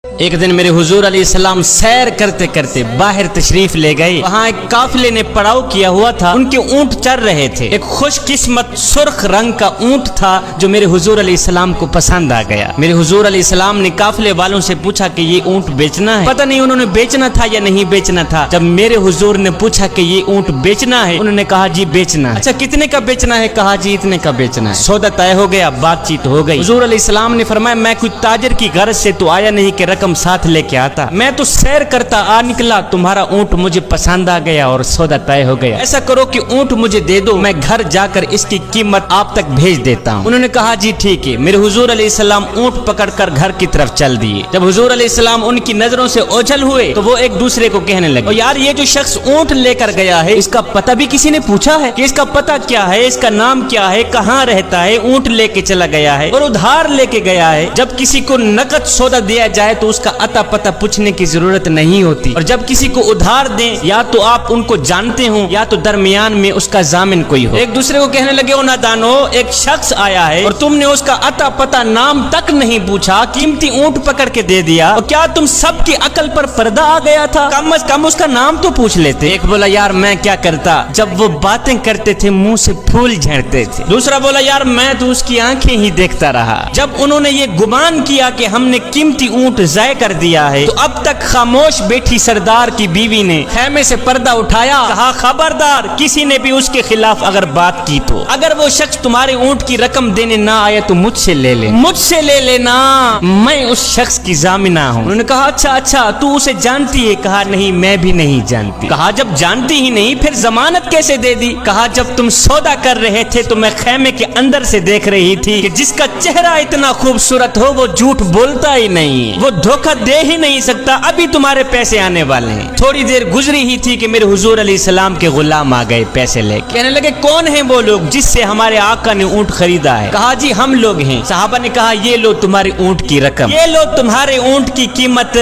ایک دن میرے حضور علیہ السلام سیر کرتے کرتے باہر تشریف لے گئے۔ وہاں ایک قافلے نے پڑاؤ کیا ہوا تھا، ان کے اونٹ چر رہے تھے۔ ایک خوش قسمت سرخ رنگ کا اونٹ تھا جو میرے حضور علیہ السلام کو پسند آ گیا۔ میرے حضور علیہ السلام نے قافلے والوں سے پوچھا کہ یہ اونٹ بیچنا ہے؟ پتہ نہیں انہوں نے بیچنا تھا یا نہیں بیچنا تھا۔ جب میرے حضور نے پوچھا کہ یہ اونٹ بیچنا ہے، انہوں نے کہا جی بیچنا ہے۔ اچھا کتنے کا بیچنا ہے؟ کہا جی اتنے کا بیچنا ہے۔ سودا طے ہو گیا، بات چیت ہو گئی۔ حضور علیہ السلام نے فرمایا میں کوئی تاجر کی غرض سے تو آیا نہیں کہ رقم ساتھ لے کے آتا، میں تو سیر کرتا آ نکلا، تمہارا اونٹ مجھے پسند آ گیا اور سودا طے ہو گیا۔ ایسا کرو کہ اونٹ مجھے دے دو، میں گھر جا کر اس کی قیمت آپ تک بھیج دیتا ہوں۔ انہوں نے کہا جی ٹھیک ہے۔ میرے حضور علیہ السلام اونٹ پکڑ کر گھر کی طرف چل دیے۔ جب حضور علیہ السلام ان کی نظروں سے اوجھل ہوئے تو وہ ایک دوسرے کو کہنے لگے یار یہ جو شخص اونٹ لے کر گیا ہے اس کا پتہ بھی کسی نے پوچھا ہے کہ اس کا پتہ کیا ہے، اس کا نام کیا ہے، کہاں رہتا ہے؟ اونٹ لے کے چلا گیا ہے اور ادھار لے کے گیا ہے۔ جب کسی کو نقد سودا دیا جائے تو اس کا عطا پتہ پوچھنے کی ضرورت نہیں ہوتی، اور جب کسی کو ادھار دیں یا تو آپ ان کو جانتے ہوں یا تو درمیان میں اس کا ضامن کوئی ہو۔ ایک دوسرے کو کہنے لگے او نادانو، ایک شخص آیا ہے اور تم نے اس کا عطا پتہ نام تک نہیں پوچھا، قیمتی اونٹ پکڑ کے دے دیا، اور کیا تم سب کی عقل پر پردہ آ گیا تھا؟ کم از کم اس کا نام تو پوچھ لیتے۔ ایک بولا یار میں کیا کرتا، جب وہ باتیں کرتے تھے منہ سے پھول جھڑتے تھے۔ دوسرا بولا یار میں تو اس کی آنکھیں ہی دیکھتا رہا۔ جب انہوں نے یہ گمان کیا کہ ہم نے قیمتی اونٹ ضائع کر دیا ہے تو اب تک خاموش بیٹھی سردار کی بیوی نے خیمے سے پردہ اٹھایا، کہا خبردار کسی نے بھی اس کے خلاف اگر بات کی تو اگر وہ شخص تمہارے اونٹ کی رقم دینے نہ آئے تو مجھ سے لے لے، مجھ سے لے لینا، میں اس شخص کی ضامنہ ہوں۔ انہوں نے کہا اچھا تو اسے جانتی ہے؟ کہا نہیں میں بھی نہیں جانتی۔ کہا جب جانتی ہی نہیں پھر ضمانت کیسے دے دی؟ کہا جب تم سودا کر رہے تھے تو میں خیمے کے اندر سے دیکھ رہی تھی کہ جس کا چہرہ اتنا خوبصورت ہو وہ جھوٹ بولتا ہی نہیں، وہ دھوکہ دے ہی نہیں سکتا، ابھی تمہارے پیسے آنے والے ہیں۔ تھوڑی دیر گزری ہی تھی کہ میرے حضور علیہ السلام کے غلام آ گئے پیسے لے کے، کہنے لگے کون ہیں وہ لوگ جس سے ہمارے آقا نے اونٹ خریدا ہے؟ کہا جی ہم لوگ ہیں۔ صحابہ نے کہا یہ لو تمہارے اونٹ کی رقم، یہ لو تمہارے اونٹ کی قیمت۔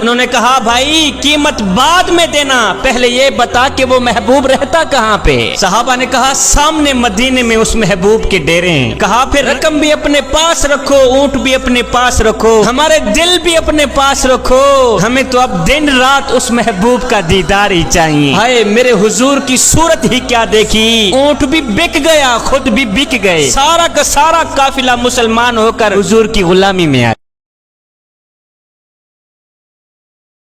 انہوں نے کہا بھائی قیمت بعد میں دینا، پہلے یہ بتا کہ وہ محبوب رہتا کہاں پہ؟ صحابہ نے کہا سامنے مدینے میں اس محبوب کے ڈیرے ہیں۔ کہا پھر رقم بھی اپنے پاس رکھو، اونٹ بھی اپنے پاس رکھو، ہمارے دل بھی اپنے پاس رکھو، ہمیں تو اب دن رات اس محبوب کا دیدار ہی چاہیے۔ ہائے میرے حضور کی صورت ہی کیا دیکھی، اونٹ بھی بک گیا، خود بھی بک گئے، سارا کا سارا قافلہ مسلمان ہو کر حضور کی غلامی میں آیا۔